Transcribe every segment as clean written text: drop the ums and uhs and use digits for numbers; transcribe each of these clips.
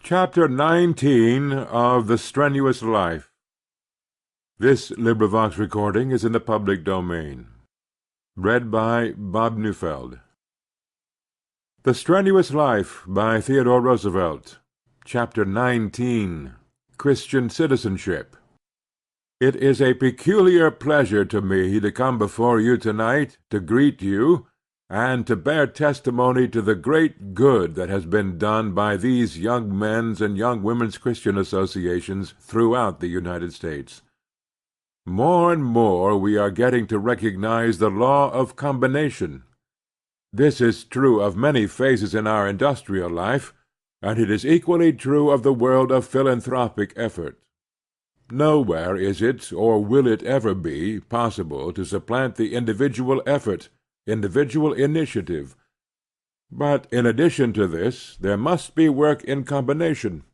Chapter 19 of The Strenuous Life. This recording is in the public domain. Read by Bob Neufeld. The Strenuous Life by Theodore Roosevelt. Chapter 19. Christian Citizenship. It is a peculiar pleasure to me to come before you tonight to greet you, and to bear testimony to the great good that has been done by these young men's and young women's Christian associations throughout the United States. More and more we are getting to recognize the law of combination. This is true of many phases in our industrial life, and it is equally true of the world of philanthropic effort. Nowhere is it, or will it ever be, possible to supplant the individual effort, individual initiative. But in addition to this, there must be work in combination.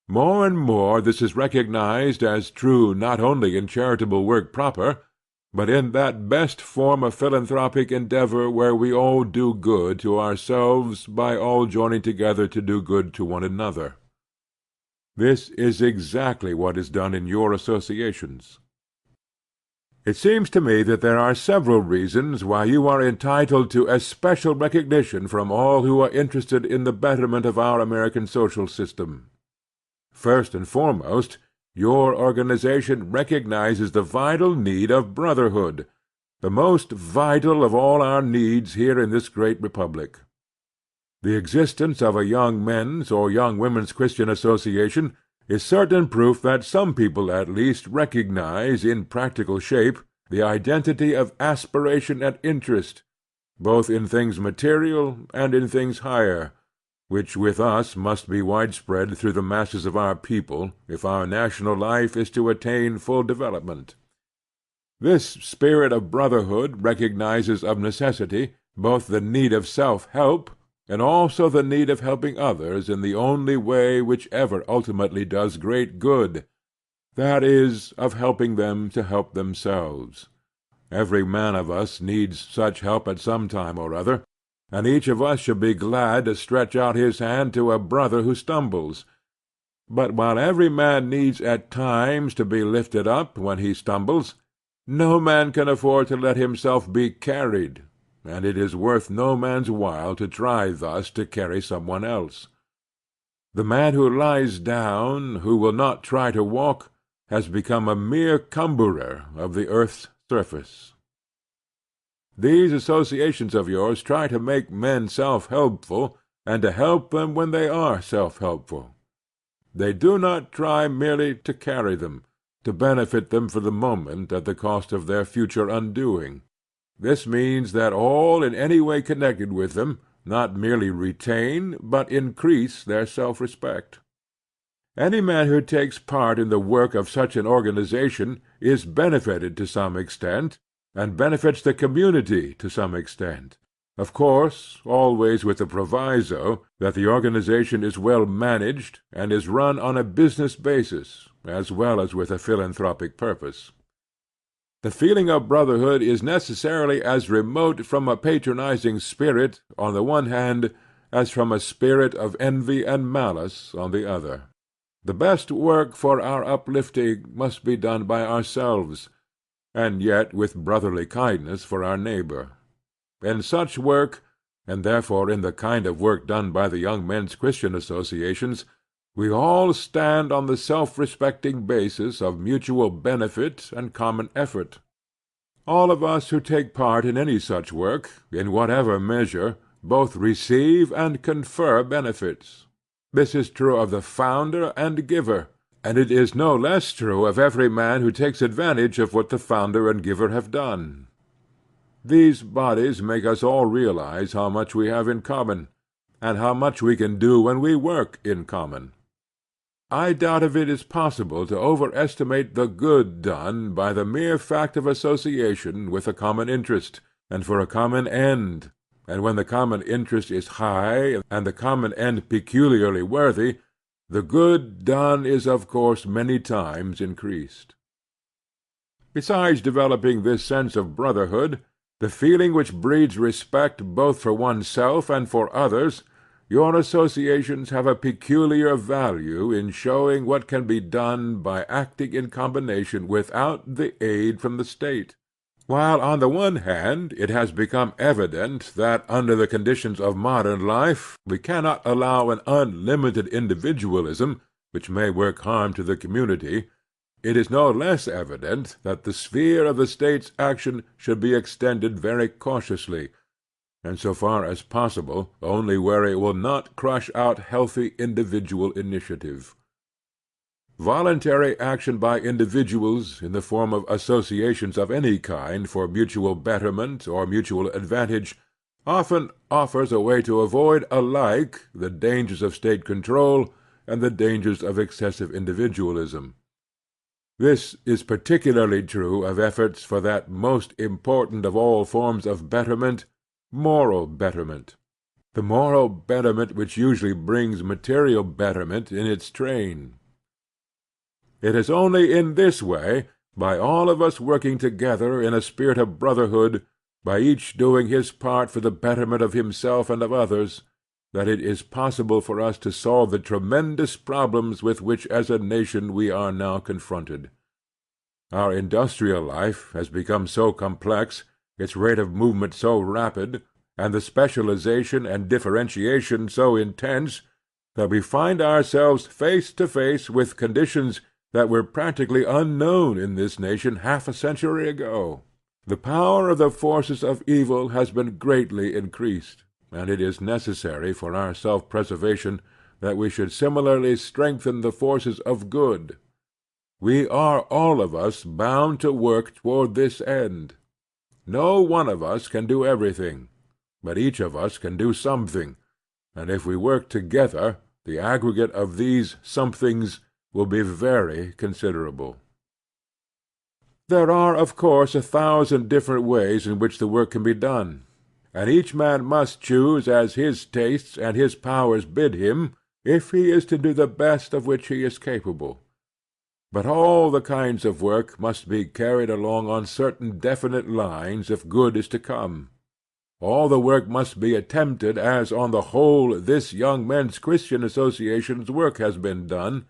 More and more this is recognized as true not only in charitable work proper, but in that best form of philanthropic endeavor where we all do good to ourselves by all joining together to do good to one another. This is exactly what is done in your associations. It seems to me that there are several reasons why you are entitled to especial recognition from all who are interested in the betterment of our American social system. First and foremost, your organization recognizes the vital need of brotherhood, the most vital of all our needs here in this great republic. The existence of a young men's or young women's Christian association is certain proof that some people at least recognize in practical shape the identity of aspiration and interest, both in things material and in things higher, which with us must be widespread through the masses of our people if our national life is to attain full development. This spirit of brotherhood recognizes of necessity both the need of self-help and also the need of helping others in the only way which ever ultimately does great good, that is, of helping them to help themselves. Every man of us needs such help at some time or other, and each of us should be glad to stretch out his hand to a brother who stumbles. But while every man needs at times to be lifted up when he stumbles, no man can afford to let himself be carried, and it is worth no man's while to try thus to carry someone else. The man who lies down, who will not try to walk, has become a mere cumberer of the earth's surface. These associations of yours try to make men self-helpful, and to help them when they are self-helpful. They do not try merely to carry them, to benefit them for the moment at the cost of their future undoing. This means that all in any way connected with them not merely retain, but increase their self-respect. Any man who takes part in the work of such an organization is benefited to some extent, and benefits the community to some extent. Of course, always with the proviso that the organization is well managed and is run on a business basis, as well as with a philanthropic purpose. The feeling of brotherhood is necessarily as remote from a patronizing spirit on the one hand as from a spirit of envy and malice on the other. The best work for our uplifting must be done by ourselves, and yet with brotherly kindness for our neighbor. In such work, and therefore in the kind of work done by the Young Men's Christian Associations, we all stand on the self-respecting basis of mutual benefit and common effort. All of us who take part in any such work, in whatever measure, both receive and confer benefits. This is true of the founder and giver, and it is no less true of every man who takes advantage of what the founder and giver have done. These bodies make us all realize how much we have in common, and how much we can do when we work in common. I doubt if it is possible to overestimate the good done by the mere fact of association with a common interest, and for a common end, and when the common interest is high, and the common end peculiarly worthy, the good done is of course many times increased. Besides developing this sense of brotherhood, the feeling which breeds respect both for oneself and for others your associations have a peculiar value in showing what can be done by acting in combination without the aid from the State. While on the one hand it has become evident that under the conditions of modern life we cannot allow an unlimited individualism which may work harm to the community, it is no less evident that the sphere of the State's action should be extended very cautiously, and so far as possible only where it will not crush out healthy individual initiative. Voluntary action by individuals in the form of associations of any kind for mutual betterment or mutual advantage often offers a way to avoid alike the dangers of State control and the dangers of excessive individualism. This is particularly true of efforts for that most important of all forms of betterment, moral betterment, the moral betterment which usually brings material betterment in its train. It is only in this way, by all of us working together in a spirit of brotherhood, by each doing his part for the betterment of himself and of others, that it is possible for us to solve the tremendous problems with which as a nation we are now confronted. Our industrial life has become so complex, its rate of movement so rapid, and the specialization and differentiation so intense, that we find ourselves face to face with conditions that were practically unknown in this nation half a century ago. The power of the forces of evil has been greatly increased, and it is necessary for our self-preservation that we should similarly strengthen the forces of good. We are all of us bound to work toward this end. No one of us can do everything, but each of us can do something, and if we work together, the aggregate of these somethings will be very considerable. There are, of course, 1,000 different ways in which the work can be done, and each man must choose as his tastes and his powers bid him, if he is to do the best of which he is capable. But all the kinds of work must be carried along on certain definite lines if good is to come. All the work must be attempted as on the whole this Young Men's Christian Association's work has been done,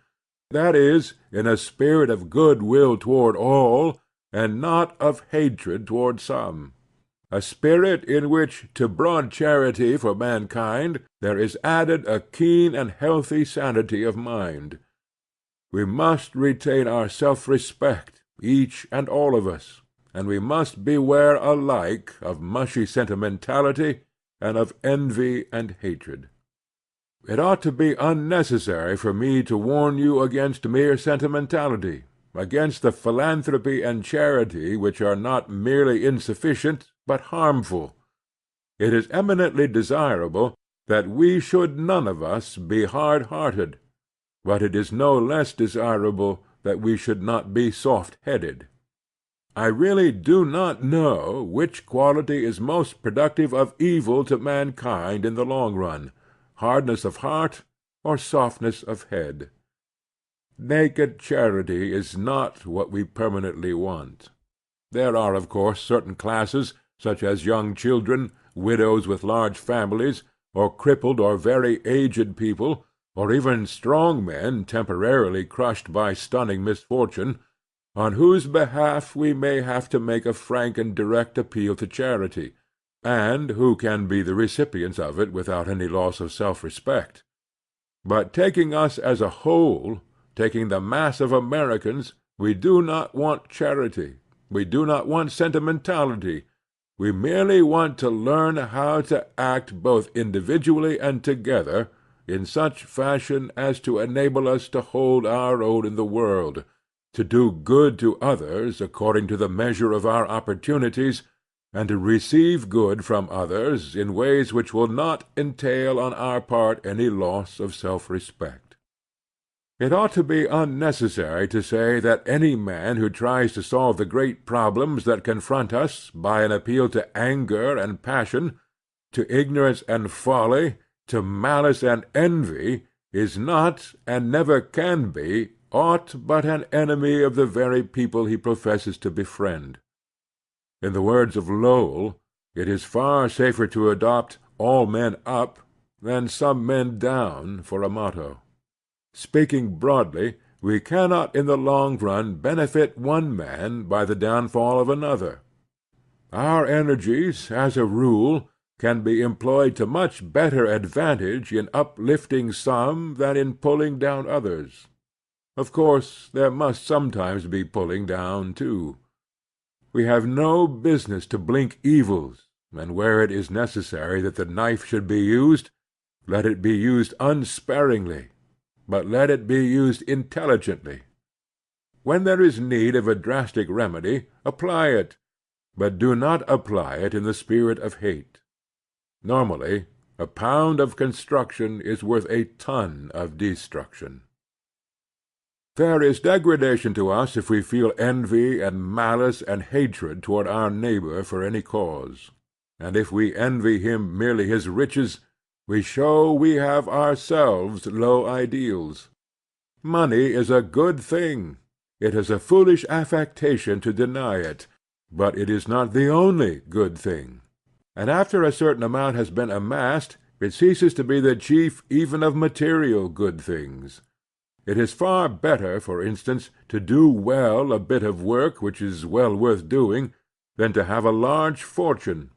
that is, in a spirit of good will toward all, and not of hatred toward some. A spirit in which to broad charity for mankind there is added a keen and healthy sanity of mind. We must retain our self-respect, each and all of us, and we must beware alike of mushy sentimentality and of envy and hatred. It ought to be unnecessary for me to warn you against mere sentimentality, against the philanthropy and charity which are not merely insufficient but harmful. It is eminently desirable that we should none of us be hard-hearted, but it is no less desirable that we should not be soft-headed. I really do not know which quality is most productive of evil to mankind in the long run, hardness of heart or softness of head. Naked charity is not what we permanently want. There are, of course, certain classes, such as young children, widows with large families, or crippled or very aged people, or even strong men temporarily crushed by stunning misfortune, on whose behalf we may have to make a frank and direct appeal to charity, and who can be the recipients of it without any loss of self-respect. But taking us as a whole, taking the mass of Americans, we do not want charity. We do not want sentimentality. We merely want to learn how to act both individually and together in such fashion as to enable us to hold our own in the world, to do good to others according to the measure of our opportunities, and to receive good from others in ways which will not entail on our part any loss of self-respect. It ought to be unnecessary to say that any man who tries to solve the great problems that confront us by an appeal to anger and passion, to ignorance and folly, to malice and envy, is not, and never can be, aught but an enemy of the very people he professes to befriend. In the words of Lowell, it is far safer to adopt all men up and some men down for a motto. Speaking broadly, we cannot in the long run benefit one man by the downfall of another. Our energies, as a rule, can be employed to much better advantage in uplifting some than in pulling down others. Of course, there must sometimes be pulling down, too. We have no business to blink evils, and where it is necessary that the knife should be used, let it be used unsparingly, but let it be used intelligently. When there is need of a drastic remedy, apply it, but do not apply it in the spirit of hate. Normally, a pound of construction is worth a ton of destruction. There is degradation to us if we feel envy and malice and hatred toward our neighbor for any cause. And if we envy him merely his riches, we show we have ourselves low ideals. Money is a good thing. It is a foolish affectation to deny it, but it is not the only good thing. And after a certain amount has been amassed, it ceases to be the chief even of material good things. It is far better, for instance, to do well a bit of work which is well worth doing, than to have a large fortune.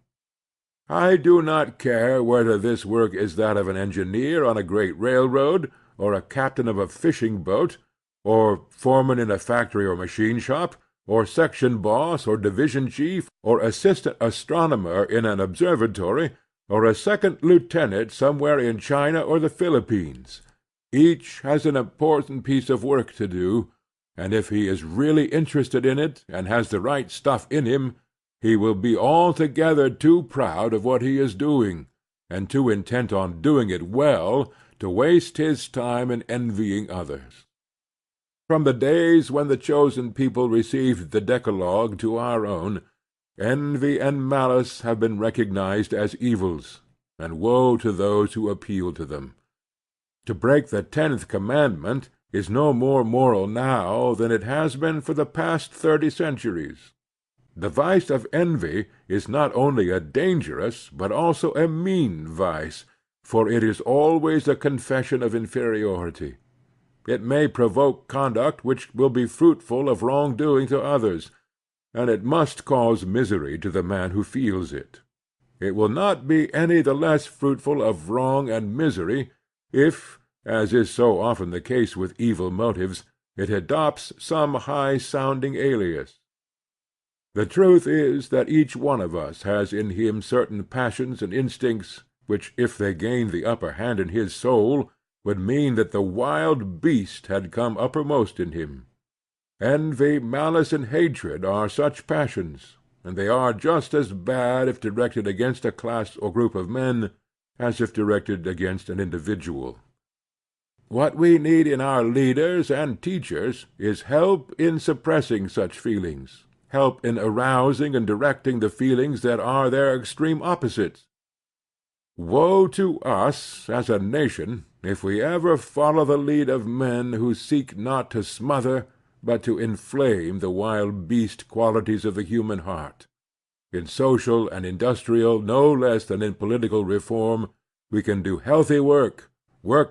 I do not care whether this work is that of an engineer on a great railroad, or a captain of a fishing boat, or foreman in a factory or machine shop, or section boss, or division chief, or assistant astronomer in an observatory, or a second lieutenant somewhere in China or the Philippines. Each has an important piece of work to do, and if he is really interested in it and has the right stuff in him, he will be altogether too proud of what he is doing, and too intent on doing it well, to waste his time in envying others. From the days when the chosen people received the Decalogue to our own, envy and malice have been recognized as evils, and woe to those who appeal to them. To break the 10th commandment is no more moral now than it has been for the past 30 centuries. The vice of envy is not only a dangerous, but also a mean vice, for it is always a confession of inferiority. It may provoke conduct which will be fruitful of wrong-doing to others, and it must cause misery to the man who feels it. It will not be any the less fruitful of wrong and misery if, as is so often the case with evil motives, it adopts some high-sounding alias. The truth is that each one of us has in him certain passions and instincts which, if they gained the upper hand in his soul, would mean that the wild beast had come uppermost in him. Envy, malice, and hatred are such passions, and they are just as bad if directed against a class or group of men as if directed against an individual. What we need in our leaders and teachers is help in suppressing such feelings, help in arousing and directing the feelings that are their extreme opposites. Woe to us as a nation if we ever follow the lead of men who seek not to smother but to inflame the wild beast qualities of the human heart. In social and industrial no less than in political reform we can do healthy work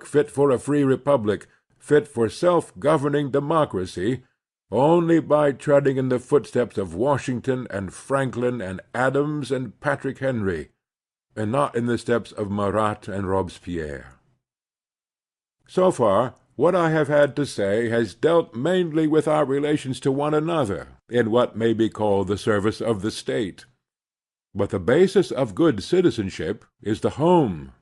fit for a free republic, fit for self-governing democracy, only by treading in the footsteps of Washington and Franklin and Adams and Patrick Henry, and not in the steps of Marat and Robespierre. So far, what I have had to say has dealt mainly with our relations to one another in what may be called the service of the state. But the basis of good citizenship is the home.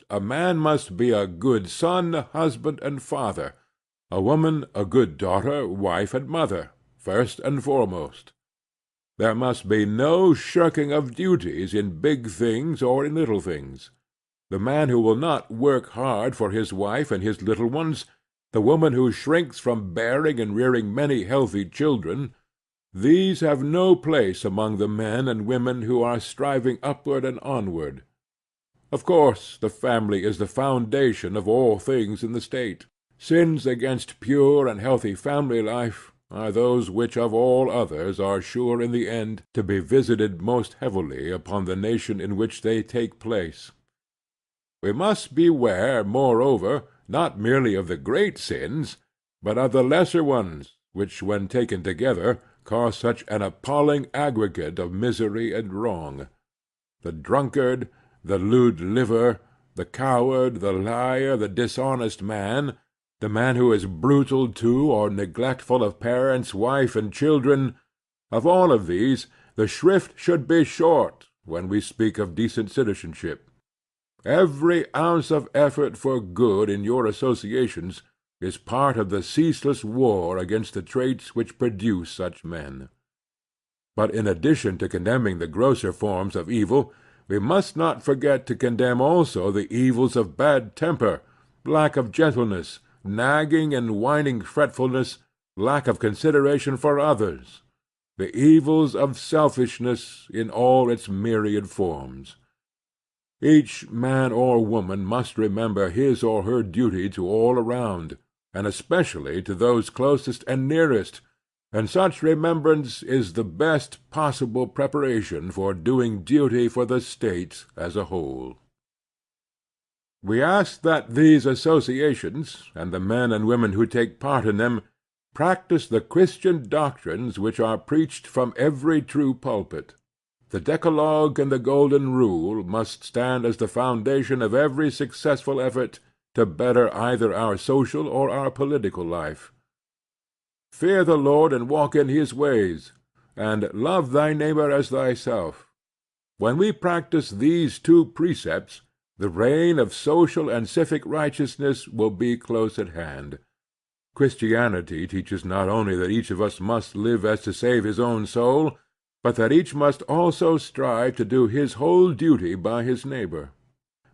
A man must be a good son, husband, and father; a woman a good daughter, wife, and mother, first and foremost. There must be no shirking of duties in big things or in little things. The man who will not work hard for his wife and his little ones, the woman who shrinks from bearing and rearing many healthy children, these have no place among the men and women who are striving upward and onward. Of course, the family is the foundation of all things in the state. Sins against pure and healthy family life are those which of all others are sure in the end to be visited most heavily upon the nation in which they take place. We must beware, moreover, not merely of the great sins, but of the lesser ones, which when taken together cause such an appalling aggregate of misery and wrong. The drunkard, the lewd liver, the coward, the liar, the dishonest man, the man who is brutal to or neglectful of parents, wife, and children, of all of these the shrift should be short when we speak of decent citizenship. Every ounce of effort for good in your associations is part of the ceaseless war against the traits which produce such men. But in addition to condemning the grosser forms of evil, we must not forget to condemn also the evils of bad temper, lack of gentleness, nagging and whining fretfulness, lack of consideration for others, the evils of selfishness in all its myriad forms. Each man or woman must remember his or her duty to all around, and especially to those closest and nearest, and such remembrance is the best possible preparation for doing duty for the state as a whole. We ask that these associations, and the men and women who take part in them, practice the Christian doctrines which are preached from every true pulpit. The Decalogue and the Golden Rule must stand as the foundation of every successful effort to better either our social or our political life. Fear the Lord and walk in his ways, and love thy neighbor as thyself. When we practice these two precepts, the reign of social and civic righteousness will be close at hand. Christianity teaches not only that each of us must live as to save his own soul, but that each must also strive to do his whole duty by his neighbor.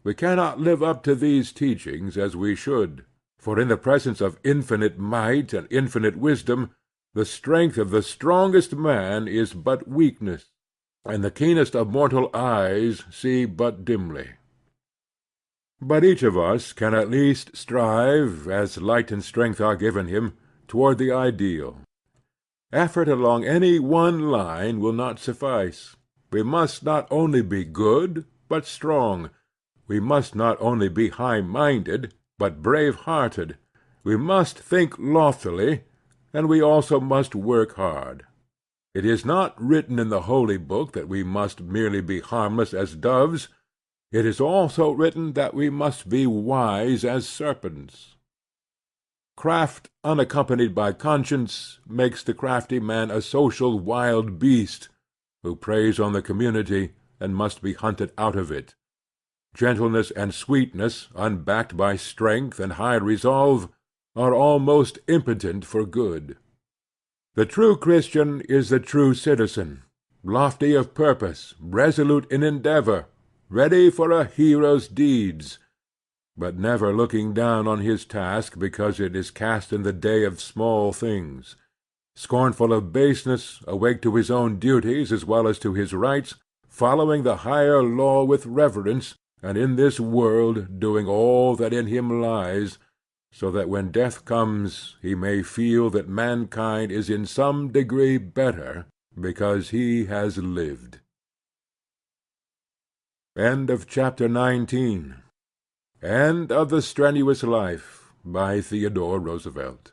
We cannot live up to these teachings as we should, for in the presence of infinite might and infinite wisdom, the strength of the strongest man is but weakness, and the keenest of mortal eyes see but dimly. But each of us can at least strive, as light and strength are given him, toward the ideal. Effort along any one line will not suffice. We must not only be good, but strong. We must not only be high-minded, but brave-hearted. We must think loftily, and we also must work hard. It is not written in the Holy Book that we must merely be harmless as doves. It is also written that we must be wise as serpents. Craft unaccompanied by conscience makes the crafty man a social wild beast, who preys on the community and must be hunted out of it. Gentleness and sweetness, unbacked by strength and high resolve, are almost impotent for good. The true Christian is the true citizen, lofty of purpose, resolute in endeavor, ready for a hero's deeds, but never looking down on his task because it is cast in the day of small things, scornful of baseness, awake to his own duties as well as to his rights, following the higher law with reverence, and in this world doing all that in him lies, so that when death comes he may feel that mankind is in some degree better because he has lived. End of chapter 19. End of the Strenuous Life, by Theodore Roosevelt.